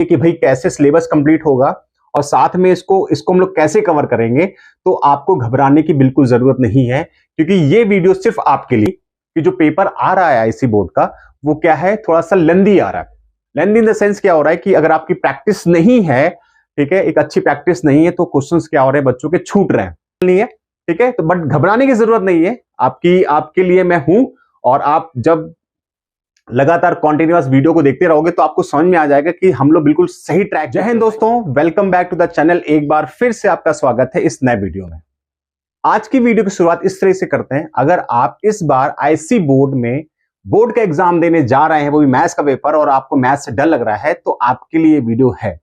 कि भाई कैसे सिलेबस कंप्लीट होगा और साथ में इसको हम लोग कैसे कवर करेंगे, तो आपको घबराने की बिल्कुल जरूरत नहीं है, क्योंकि ये वीडियो सिर्फ आपके लिए कि जो पेपर आ रहा है आईसी बोर्ड का वो क्या है, थोड़ा सा लेंदी आ रहा है। लेंदी इन द सेंस क्या हो रहा है कि अगर आपकी प्रैक्टिस नहीं है, ठीक है, एक अच्छी प्रैक्टिस नहीं है, तो क्वेश्चंस क्या हो रहे हैं, बच्चों के छूट रहे हैं, नहीं है, ठीक है। तो बट घबराने की जरूरत नहीं है, आपके लिए मैं हूं। और आप जब लगातार कॉन्टिन्यूअस वीडियो को देखते रहोगे तो आपको समझ में आ जाएगा कि हम लोग बिल्कुल सही ट्रैक। जय हिंद दोस्तों, welcome back to the channel. एक बार फिर से आपका स्वागत है इस नए वीडियो में। आज की वीडियो की शुरुआत इस तरह से करते हैं। अगर आप इस बार आईसी बोर्ड में बोर्ड का एग्जाम देने जा रहे हैं, वो भी मैथ्स का पेपर, और आपको मैथ्स से डर लग रहा है, तो आपके लिए वीडियो है।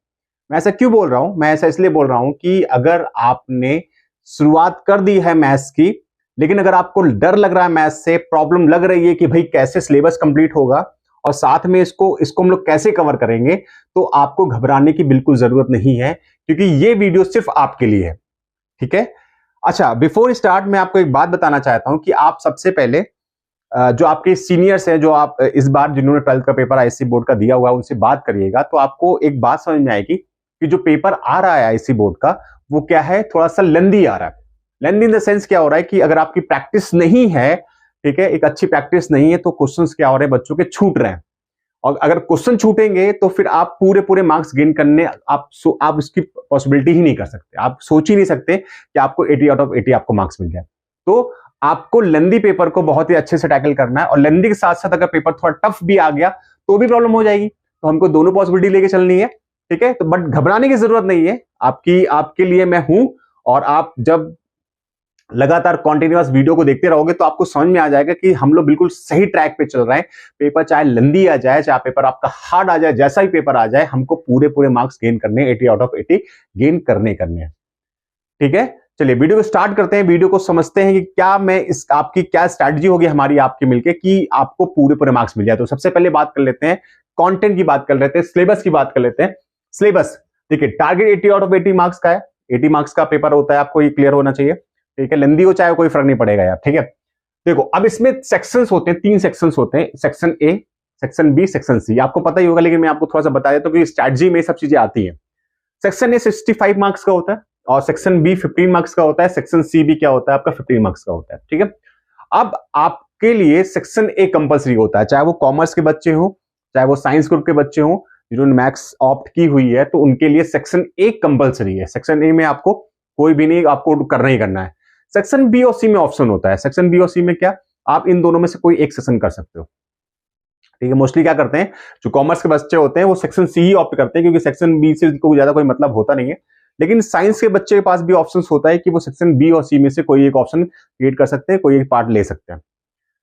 मैं ऐसा क्यों बोल रहा हूं? मैं ऐसा इसलिए बोल रहा हूं कि अगर आपने शुरुआत कर दी है मैथ्स की, लेकिन अगर आपको डर लग रहा है मैथ्स से, प्रॉब्लम लग रही है कि भाई कैसे सिलेबस कंप्लीट होगा और साथ में इसको हम लोग कैसे कवर करेंगे, तो आपको घबराने की बिल्कुल जरूरत नहीं है, क्योंकि ये वीडियो सिर्फ आपके लिए है, ठीक है। अच्छा, बिफोर स्टार्ट मैं आपको एक बात बताना चाहता हूं कि आप सबसे पहले जो आपके सीनियर्स हैं, जो आप इस बार जिन्होंने 12th का पेपर आईसी बोर्ड का दिया हुआ है, उनसे बात करिएगा, तो आपको एक बात समझ में आएगी कि जो पेपर आ रहा है आईसी बोर्ड का वो क्या है, थोड़ा सा लेंदी आ रहा है। लेंदी इन द सेंस क्या हो रहा है कि अगर आपकी प्रैक्टिस नहीं है, ठीक है, एक अच्छी प्रैक्टिस नहीं है, तो क्वेश्चंस क्या हो रहे हैं, बच्चों के छूट रहे हैं। और अगर क्वेश्चन छूटेंगे तो फिर आप पूरे मार्क्स गेन करने आप इसकी पॉसिबिलिटी ही नहीं कर सकते। आप सोच ही नहीं सकते कि आपको 80 आउट ऑफ 80 आपको मार्क्स मिल जाए। तो आपको लेंदी पेपर को बहुत ही अच्छे से टैकल करना है, और लेंदी के साथ साथ अगर पेपर थोड़ा टफ भी आ गया तो भी प्रॉब्लम हो जाएगी। तो हमको दोनों पॉसिबिलिटी लेके चलनी है, ठीक है। तो बट घबराने की जरूरत नहीं है, आपके लिए मैं हूं। और आप जब लगातार कॉन्टिन्यूअस वीडियो को देखते रहोगे तो आपको समझ में आ जाएगा कि हम लोग बिल्कुल सही ट्रैक पे चल रहे हैं। पेपर चाहे लंदी आ जाए, चाहे पेपर आपका हार्ड आ जाए, जैसा ही पेपर आ जाए, हमको पूरे मार्क्स गेन करने, 80 आउट ऑफ 80 गेन करने हैं, ठीक है। चलिए वीडियो को स्टार्ट करते हैं, वीडियो को समझते हैं कि आपकी क्या स्ट्रैटेजी होगी हमारी आपकी मिलके कि आपको पूरे मार्क्स मिल जाए। तो सबसे पहले बात कर लेते हैं कंटेंट की, बात कर लेते हैं सिलेबस की, बात कर लेते हैं सिलेबस। देखिए, टारगेट 80 आउट ऑफ 80 मार्क्स का है। 80 मार्क्स का पेपर होता है, आपको ये क्लियर होना चाहिए, ठीक है। लेंदी हो चाहे कोई फर्क नहीं पड़ेगा यार, ठीक है। देखो, अब इसमें सेक्शंस होते हैं, 3 सेक्शंस होते हैं, section A, section B, section C. आपको पता ही होगा, लेकिन मैं आपको थोड़ा सा बता देता हूं कि स्ट्रैटेजी में सब चीजें आती हैं। सेक्शन ए 65 मार्क्स का होता है, और सेक्शन बी 15 मार्क्स का होता है, सेक्शन सी भी क्या होता है आपका 15 मार्क्स का होता है, ठीक है। अब आपके लिए सेक्शन ए कंपलसरी होता है, चाहे वो कॉमर्स के बच्चे हो, चाहे वो साइंस ग्रुप के बच्चे हो, जिन्होंने मैथ्स ऑप्ट की हुई है, तो उनके लिए सेक्शन ए कंपलसरी है। सेक्शन ए में आपको कोई भी नहीं, आपको करना ही करना है। सेक्शन बी और सी में ऑप्शन होता है। सेक्शन बी और सी में क्या, आप इन दोनों में से कोई एक सेक्शन कर सकते हो, ठीक है। मोस्टली क्या करते हैं, जो कॉमर्स के बच्चे होते हैं वो सेक्शन सी ही ऑप्ट करते हैं, क्योंकि सेक्शन बी से उनको ज्यादा कोई मतलब होता नहीं है। लेकिन साइंस के बच्चे के पास भी ऑप्शन होता है कि वो सेक्शन बी और सी में से कोई एक ऑप्शन क्रिएट कर सकते हैं, कोई एक पार्ट ले सकते हैं,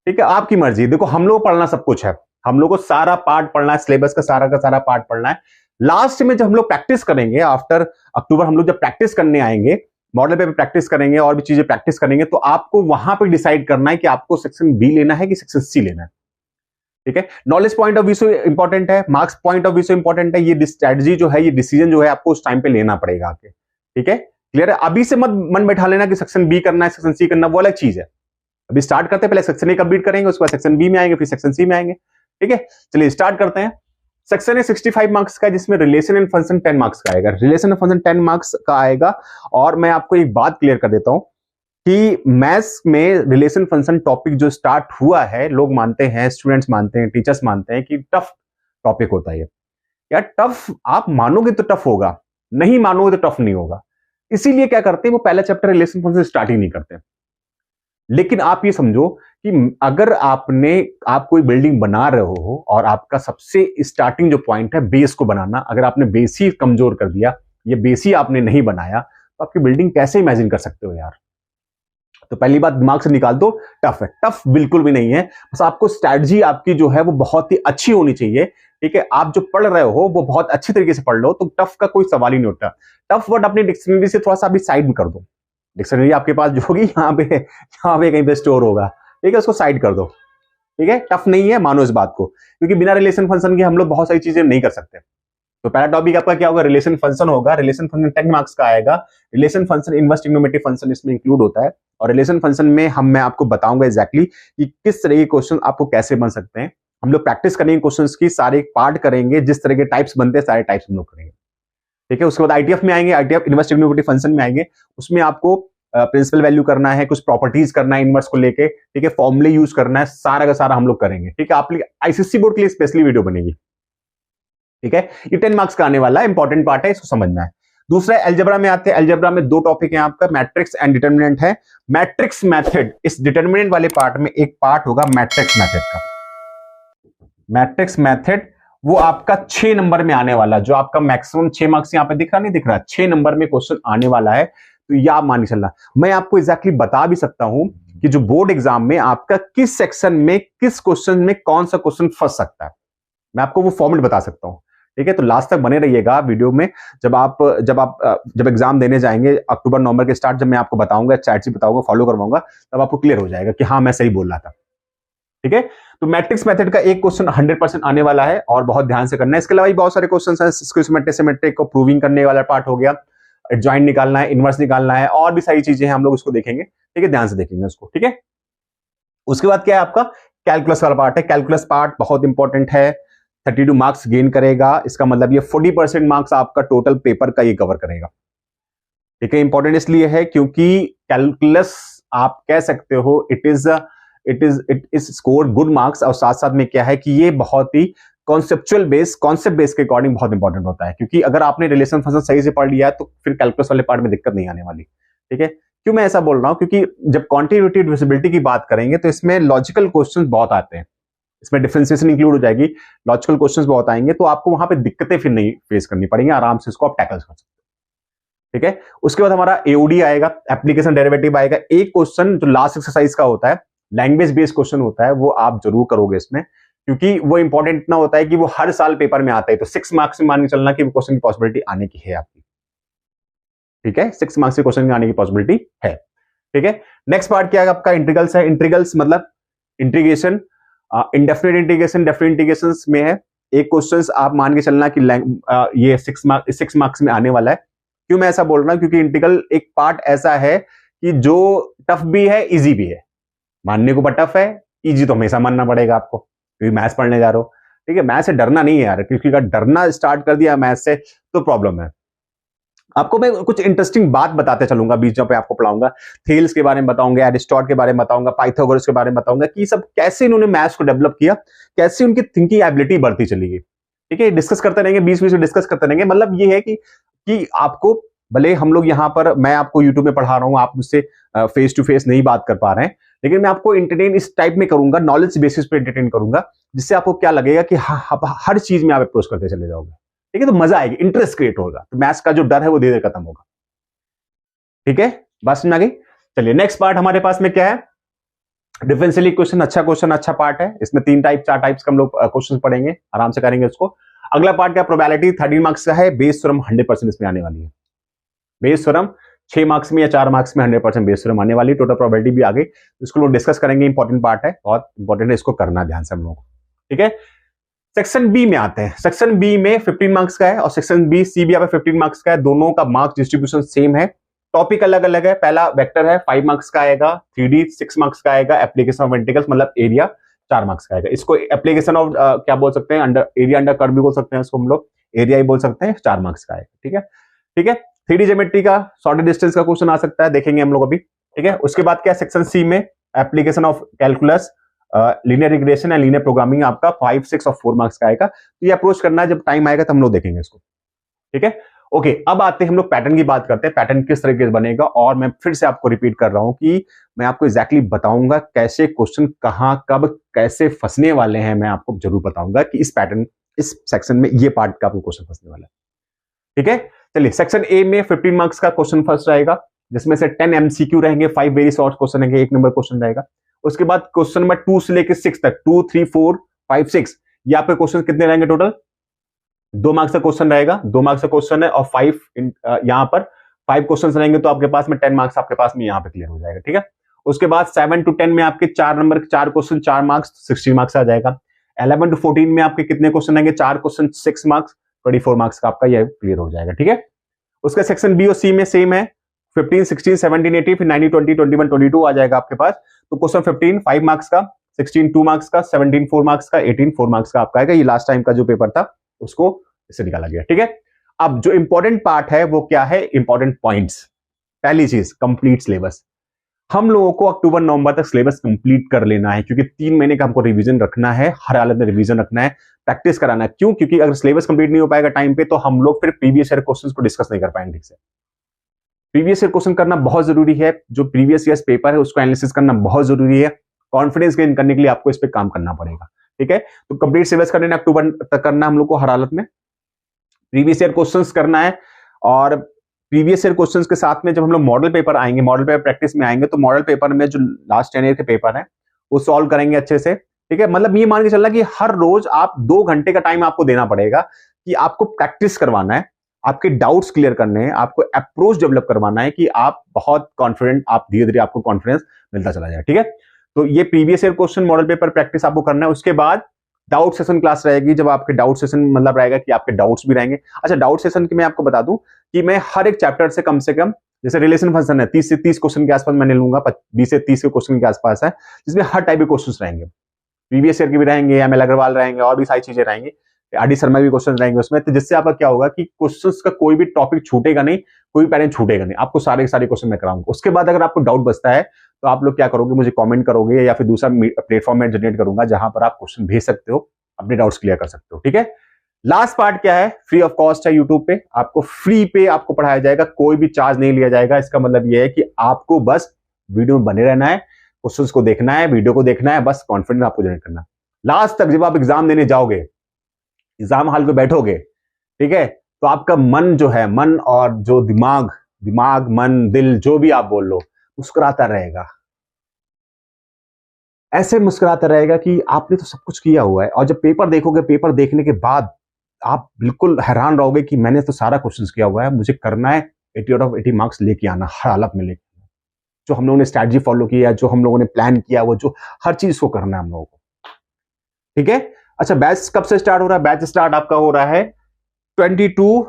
ठीक है। आपकी मर्जी। देखो, हम लोग पढ़ना सब कुछ है, हम लोग को सारा पार्ट पढ़ना है, सिलेबस का सारा पार्ट पढ़ना है। लास्ट में जब हम लोग प्रैक्टिस करेंगे, आफ्टर अक्टूबर हम लोग जब प्रैक्टिस करने आएंगे, मॉडल पेपर प्रैक्टिस करेंगे और भी चीजें प्रैक्टिस करेंगे, तो आपको वहां पे डिसाइड करना है कि आपको सेक्शन बी लेना है कि सेक्शन सी लेना है, ठीक है। नॉलेज पॉइंट ऑफ व्यू से इंपॉर्टेंट है, मार्क्स पॉइंट ऑफ व्यू से इंपॉर्टेंट है। ये स्ट्रैटेजी जो है, ये डिसीजन जो है, आपको उस टाइम पे लेना पड़ेगा आपके, ठीक है। क्लियर है? अभी से मत मन बैठा लेना कि सेक्शन बी करना है, सेक्शन सी करना, वो अलग चीज है। अभी स्टार्ट करते हैं, पहले सेक्शन ए कंप्लीट करेंगे, उसके बाद सेक्शन बी में आएंगे, फिर सेक्शन सी में आएंगे, ठीक है। चलिए स्टार्ट करते हैं। सेक्शन है 65 मार्क्स का, जिसमें रिलेशन एंड फंक्शन 10 मार्क्स का आएगा। रिलेशन एंड फंक्शन 10 मार्क्स का आएगा। और मैं आपको एक बात क्लियर कर देता हूं कि मैथ्स में रिलेशन फंक्शन टॉपिक जो स्टार्ट हुआ है, लोग मानते हैं, स्टूडेंट्स मानते हैं, टीचर्स मानते हैं कि टफ टॉपिक होता है ये। यार टफ आप मानोगे तो टफ होगा, नहीं मानोगे तो टफ नहीं होगा। इसीलिए क्या करते हैं, वो पहला चैप्टर रिलेशन फंक्शन स्टार्ट ही नहीं करते। लेकिन आप ये समझो कि अगर आप कोई बिल्डिंग बना रहे हो और आपका सबसे स्टार्टिंग जो पॉइंट है बेस को बनाना, अगर आपने बेस ही कमजोर कर दिया, ये बेस ही आपने नहीं बनाया, तो आपकी बिल्डिंग कैसे इमेजिन कर सकते हो यार। तो पहली बात दिमाग से निकाल दो, टफ है। टफ बिल्कुल भी नहीं है, बस आपको स्ट्रैटेजी आपकी जो है वो बहुत ही अच्छी होनी चाहिए, ठीक है। आप जो पढ़ रहे हो वो बहुत अच्छी तरीके से पढ़ लो, तो टफ का कोई सवाल ही नहीं उठता। टफ वर्ड अपनी डिक्शनरी से थोड़ा सा अभी साइड में कर दो। डिक्शनरी आपके पास जो होगी यहाँ पे कहीं पे स्टोर होगा, ठीक है, उसको साइड कर दो, ठीक है। टफ नहीं है, मानो इस बात को, क्योंकि बिना रिलेशन फंक्शन के हम लोग बहुत सारी चीजें नहीं कर सकते। तो पहला टॉपिक आपका क्या होगा, रिलेशन फंक्शन होगा। रिलेशन फंक्शन 10 मार्क्स का आएगा। Relation function inverse trigonometric function इसमें इंक्लूड होता है, और रिलेशन फंक्शन में मैं आपको बताऊंगा एग्जैक्टली कि किस तरह के क्वेश्चन आपको कैसे बन सकते हैं। हम लोग प्रैक्टिस करेंगे क्वेश्चंस की, सारे पार्ट करेंगे, जिस तरह के टाइप्स बनते हैं सारे टाइप्स हम लोग करेंगे। ठीक है, उसके बाद आईटीएफ में आएंगे, आईटीएफ इनवर्स ट्रिग्नोमेट्री फंक्शन में आएंगे। उसमें आपको प्रिंसिपल वैल्यू करना है, कुछ प्रॉपर्टीज करना है इनवर्स को लेके, ठीक है, फॉर्मूले यूज करना है, सारा का सारा हम लोग करेंगे। ठीक है, आप आईसीएससी बोर्ड के लिए स्पेशली वीडियो बनेगी। ठीक है, ये 10 मार्क्स का आने वाला है, इंपॉर्टेंट पार्ट है, इसको समझना है। दूसरा एल्जेब्रा में आते हैं। एल्जेब्रा में दो टॉपिक है आपका, मैट्रिक्स एंड डिटर्मिनेंट है। मैट्रिक्स मेथड, इस डिटर्मिनेंट वाले पार्ट में एक पार्ट होगा मैट्रिक्स मेथड का। मैट्रिक्स मेथड वो आपका 6 नंबर में आने वाला, जो आपका मैक्सिमम 6 मार्क्स यहां पे दिख रहा नहीं दिख रहा, 6 नंबर में क्वेश्चन आने वाला है। तो यह आप मान के चलना। मैं आपको एग्जैक्टली बता भी सकता हूं कि जो बोर्ड एग्जाम में आपका किस सेक्शन में किस क्वेश्चन में कौन सा क्वेश्चन फंस सकता है, मैं आपको वो फॉर्मेट बता सकता हूं। ठीक है, तो लास्ट तक बने रहिएगा वीडियो में। जब एग्जाम देने जाएंगे अक्टूबर नवंबर के स्टार्ट, जब मैं आपको बताऊंगा, चैट से बताऊंगा, फॉलो करवाऊंगा, तब आपको क्लियर हो जाएगा कि हाँ मैं सही बोल रहा था। ठीक है, तो मैट्रिक्स मेथड का एक क्वेश्चन 100% आने वाला है और बहुत ध्यान से करना है। इसके अलावा भी बहुत सारे क्वेश्चन हैं, सिमेट्रिक को प्रूविंग करने वाला पार्ट हो गया, एडजॉइंट निकालना है, इनवर्स निकालना है, और भी सारी चीजें हैं, हम लोग उसको देखेंगे। ठीक है, ध्यान से देखेंगे उसको। ठीक है, उसके बाद क्या है आपका कैलकुलस वाला पार्ट है। कैलकुलस पार्ट बहुत इंपॉर्टेंट है, 32 मार्क्स गेन करेगा। इसका मतलब ये 40% मार्क्स आपका टोटल पेपर का ये कवर करेगा। ठीक है, इंपॉर्टेंट इसलिए है क्योंकि कैलकुलस आप कह सकते हो it is score good marks, और साथ साथ में क्या है कि ये बहुत ही कॉन्सेप्चुअल बेस, कॉन्सेप्ट बेस के अकॉर्डिंग बहुत इंपॉर्टेंट होता है। क्योंकि अगर आपने रिलेशन फंक्शन सही से पढ़ लिया है तो फिर कैलकुलस वाले पार्ट में दिक्कत नहीं आने वाली। ठीक है, क्यों मैं ऐसा बोल रहा हूं, क्योंकि जब क्वांटिटेटिव डिविजिबिलिटी की बात करेंगे तो इसमें लॉजिकल क्वेश्चंस बहुत आते हैं, इसमें डिफरेंशिएशन इंक्लूड हो जाएगी, लॉजिकल क्वेश्चंस बहुत आएंगे, तो आपको वहां पे दिक्कतें फिर नहीं फेस करनी पड़ेंगी, आराम से इसको आप टैकल कर सकते हो। ठीक है, उसके बाद हमारा एओडी आएगा, एप्लीकेशन डेरिवेटिव आएगा। एक क्वेश्चन जो लास्ट एक्सरसाइज का होता है, लैंग्वेज बेस्ड क्वेश्चन होता है, वो आप जरूर करोगे इसमें, क्योंकि वो इंपॉर्टेंट इतना होता है कि वो हर साल पेपर में आता है। तो 6 मार्क्स में मान के चलना कि वो क्वेश्चन की पॉसिबिलिटी आने की है आपकी। ठीक है, 6 मार्क्स के क्वेश्चन आने की पॉसिबिलिटी है। ठीक है, नेक्स्ट पार्ट क्या है आपका इंटीग्रल्स है। इंटीग्रल्स मतलब integration, indefinite integration, definite integrations में है। एक क्वेश्चन आप मान के चलना कि ये 6 मार्क्स में आने वाला है। क्यों मैं ऐसा बोल रहा हूं, क्योंकि इंटीग्रल एक पार्ट ऐसा है कि जो टफ भी है, इजी भी है। मानने को टफ है, इजी तो हमेशा मानना पड़ेगा आपको, क्योंकि मैथ्स पढ़ने जा रहे हो। ठीक है, मैथ्स से डरना नहीं है यार, क्योंकि अगर डरना स्टार्ट कर दिया मैथ्स से तो प्रॉब्लम है। आपको मैं कुछ इंटरेस्टिंग बात बताते चलूंगा, बीच पे आपको पढ़ाऊंगा, थेल्स के बारे में बताऊंगा, एरिस्टॉटल के बारे में बताऊंगा, पाइथागोरस के बारे में बताऊंगा कि सब कैसे इन्होंने मैथ्स को डेवलप किया, कैसे उनकी थिंकिंग एबिलिटी बढ़ती चली गई। ठीक है, डिस्कस करते रहेंगे, बीच में डिस्कस करते रहेंगे। मतलब ये है कि आपको, भले हम लोग यहाँ पर, मैं आपको यूट्यूब में पढ़ा रहा हूँ, आप मुझसे फेस टू फेस नहीं बात कर पा रहे हैं, लेकिन मैं आपको एंटरटेन इस टाइप में करूंगा, नॉलेज बेसिस पे एंटरटेन करूंगा, जिससे आपको क्या लगेगा कि हर चीज में आप अप्रोच करते चले जाओगे। ठीक है, तो मजा आएगी, इंटरेस्ट क्रिएट होगा, तो मैथ्स का जो डर है वो धीरे धीरे खत्म होगा। ठीक है, बात समझ आ गई। चलिए नेक्स्ट पार्ट हमारे पास में क्या है, डिफरेंशियल इक्वेशन। अच्छा पार्ट है, इसमें 4 टाइप्स का हम लोग क्वेश्चन पढ़ेंगे, आराम से करेंगे उसको। अगला पार्ट क्या, प्रोबेबिलिटी 13 मार्क्स का है। बेस थ्योरम 100% इसमें आने वाली है। बेस थ्योरम 6 मार्क्स में या 4 मार्क्स में 100% बेस थ्योरम आने वाली। टोटल प्रोबेबिलिटी भी आ गई, इसको लोग डिस्कस करेंगे, इंपॉर्टेंट पार्ट है, बहुत इंपॉर्टेंट है, इसको करना ध्यान से हम लोग। ठीक है, सेक्शन बी में आते हैं। सेक्शन बी में 15 मार्क्स का है और सेक्शन बी सी भी 15 मार्क्स का है। दोनों का मार्क्स डिस्ट्रीब्यूशन सेम है, टॉपिक अलग अलग है। पहला वेक्टर है, 5 मार्क्स का आएगा। 3D 6 मार्क्स का आएगा। एप्लीकेशन ऑफ इंटीग्रल्स मतलब एरिया 4 मार्क्स का आएगा। इसको एप्लीकेशन ऑफ क्या बोल सकते हैं, अंडर एरिया अंडर कर्व भी बोल सकते हैं, इसको हम लोग एरिया ही बोल सकते हैं, 4 मार्क्स का आएगा। ठीक है, ठीक है। 3D ज्योमेट्री का शॉर्टेड डिस्टेंस का क्वेश्चन आ सकता है, देखेंगे हम लोग अभी। ठीक है, उसके बाद क्या, सेक्शन सी में application of calculus, linear regression and linear programming आपका 5, 6 और 4 मार्क्स का आएगा। तो ये अप्रोच करना है, जब टाइम आएगा तो हम लोग देखेंगे इसको। ठीक है, ओके। अब आते हैं हम लोग पैटर्न की बात करते हैं, पैटर्न किस तरीके से बनेगा। और मैं फिर से आपको रिपीट कर रहा हूं कि मैं आपको एग्जैक्टली बताऊंगा कैसे क्वेश्चन कहां कब कैसे फंसने वाले हैं। मैं आपको जरूर बताऊंगा कि इस पैटर्न, इस सेक्शन में ये पार्ट का आपको क्वेश्चन फंसने वाला है। ठीक है, चलिए सेक्शन ए में 15 मार्क्स का क्वेश्चन फर्स्ट रहेगा, जिसमें से 10 MCQ रहेंगे, 5 वेरी शॉर्ट क्वेश्चन रहेंगे, 1 नंबर क्वेश्चन रहेगा। उसके बाद क्वेश्चन नंबर 2 से लेकर 6 तक, 2, 3, 4, 5, 6, यहाँ पे क्वेश्चन कितने रहेंगे टोटल, 2 मार्क्स का क्वेश्चन रहेगा। 2 मार्क्स का क्वेश्चन है और 5 यहाँ पर 5 क्वेश्चन रहेंगे, तो आपके पास में 10 मार्क्स आपके पास में यहाँ पे क्लियर हो जाएगा। ठीक है, उसके बाद 7 to 10 में आपके 4 नंबर के 4 क्वेश्चन, 4 मार्क्स, 16 मार्क्स आ जाएगा। 11 to 14 में आपके कितने क्वेश्चन आएंगे, 4 क्वेश्चन, 6 मार्क्स, 24 मार्क्स का आपका यह क्लियर हो जाएगा। ठीक है, उसका सेक्शन बी और सी में सेम है, 15, 16, 17, 18, फिर 19, 20, 21, 22 आ जाएगा आपके पास। तो क्वेश्चन 15 5 मार्क्स का, 16 2 मार्क्स का, 17 4 मार्क्स का, 18 4 मार्क्स का आपका आएगा। ये लास्ट टाइम का जो पेपर था उसको इससे निकाला गया, ठीक है। अब जो इंपॉर्टेंट पार्ट है वो क्या है, इंपॉर्टेंट पॉइंट्स। पहली चीज, कंप्लीट सिलेबस। हम लोगों को अक्टूबर नवंबर तक सिलेबस कंप्लीट कर लेना है, क्योंकि 3 महीने का हमको रिवीजन रखना है, हर हालत में रिवीजन रखना है, प्रैक्टिस कराना है। क्यों? क्योंकि अगर सिलेबस कंप्लीट नहीं हो पाएगा टाइम पे तो हम लोग फिर प्रीवियस ईयर क्वेश्चंस को डिस्कस नहीं कर पाएंगे ठीक से। प्रीवियस ईयर क्वेश्चन करना बहुत जरूरी है, जो प्रीवियस ईयर पेपर है उसको एनालिसिस करना बहुत जरूरी है। कॉन्फिडेंस गेन करने के लिए आपको इस पे काम करना पड़ेगा, ठीक है। तो कंप्लीट सिलेबस करने अक्टूबर तक करना हम लोग को हर हालत में। प्रीवियस ईयर क्वेश्चंस करना है, और प्रीवियस ईयर क्वेश्चंस के साथ में जब हम लोग मॉडल पेपर आएंगे, मॉडल पेपर प्रैक्टिस में आएंगे, तो मॉडल पेपर में जो लास्ट 10 ईयर के पेपर है वो सॉल्व करेंगे अच्छे से, ठीक है। मतलब ये मान के चलना कि हर रोज आप 2 घंटे का टाइम आपको देना पड़ेगा कि आपको प्रैक्टिस करवाना है, आपके डाउट्स क्लियर करने हैं, आपको अप्रोच डेवलप करवाना है कि आप बहुत कॉन्फिडेंट, आप धीरे धीरे आपको कॉन्फिडेंस मिलता चला जाए, ठीक है। तो ये previous year question model paper practice आपको करना है। उसके बाद डाउट सेशन क्लास रहेगी, जब आपके डाउट सेशन मतलब रहेगा कि आपके डाउट्स भी रहेंगे। अच्छा, डाउट सेशन की मैं आपको बता दूं कि मैं हर एक चैप्टर से कम, जैसे रिलेशन फंक्शन है 30 से 30 क्वेश्चन के आसपास मैंने लूंगा, 20 से 30 के क्वेश्चन के आसपास है, जिसमें हर टाइप के क्वेश्चन रहेंगे। प्रीवियस ईयर के भी रहेंगे, एमएल अग्रवाल रहेंगे, और भी सारी चीजें रहेंगी, आरडी शर्मा भी क्वेश्चन रहेंगे उसमें। तो जिससे आपका क्या होगा कि क्वेश्चंस का कोई भी टॉपिक छूटेगा नहीं, कोई पैटर्न छूटेगा नहीं, आपको सारे क्वेश्चन मैं कराऊंगा। उसके बाद अगर आपको डाउट बचता है तो आप लोग क्या करोगे, मुझे कमेंट करोगे, या फिर दूसरा प्लेटफॉर्म में जनरेट करूंगा जहां पर आप क्वेश्चन भेज सकते हो, अपने डाउट्स क्लियर कर सकते हो, ठीक है। लास्ट पार्ट क्या है, फ्री ऑफ कॉस्ट है, यूट्यूब पे आपको फ्री पे आपको पढ़ाया जाएगा, कोई भी चार्ज नहीं लिया जाएगा। इसका मतलब यह है कि आपको बस वीडियो में बने रहना है, क्वेश्चंस को देखना है, वीडियो को देखना है, बस कॉन्फिडेंस आपको जनरेट करना है। लास्ट तक जब आप एग्जाम देने जाओगे, एग्जाम हॉल पे बैठोगे, ठीक है, तो आपका मन जो है, मन और जो दिमाग मन दिल जो भी आप बोल लो, मुस्कुराता रहेगा। ऐसे मुस्कुराता रहेगा कि आपने तो सब कुछ किया हुआ है। और जब पेपर देखोगे, पेपर देखने के बाद आप बिल्कुल हैरान रहोगे कि मैंने तो सारा क्वेश्चंस किया हुआ है, मुझे करना है 80 आउट ऑफ 80 मार्क्स लेके आना, हर हालत में लेके आना। जो हम लोगों ने स्ट्रैटेजी फॉलो किया, जो हम लोगों ने प्लान किया, वो जो हर चीज को करना है हम लोगों को, ठीक है। अच्छा, बैच कब से स्टार्ट हो रहा है? बैच स्टार्ट आपका हो रहा है 22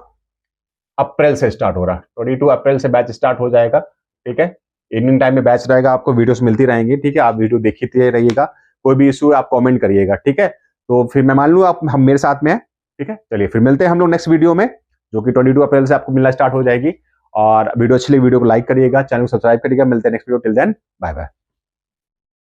अप्रैल से स्टार्ट हो रहा है। 22 अप्रैल से बैच स्टार्ट हो जाएगा, ठीक है। इवनिंग टाइम में बैच रहेगा, आपको वीडियोस मिलती रहेंगी, ठीक है। आप वीडियो देखते रहिएगा, कोई भी इशू है आप कमेंट करिएगा, ठीक है। तो फिर मैं मान लूँ आप हम मेरे साथ में हैं, ठीक है। चलिए फिर मिलते हैं हम लोग नेक्स्ट वीडियो में, जो कि 22 अप्रैल से आपको मिलना स्टार्ट हो जाएगी। और वीडियो अच्छी लगी, वीडियो को लाइक करिएगा, चैनल को सब्सक्राइब करिएगा। मिलते हैं next video, till then bye bye.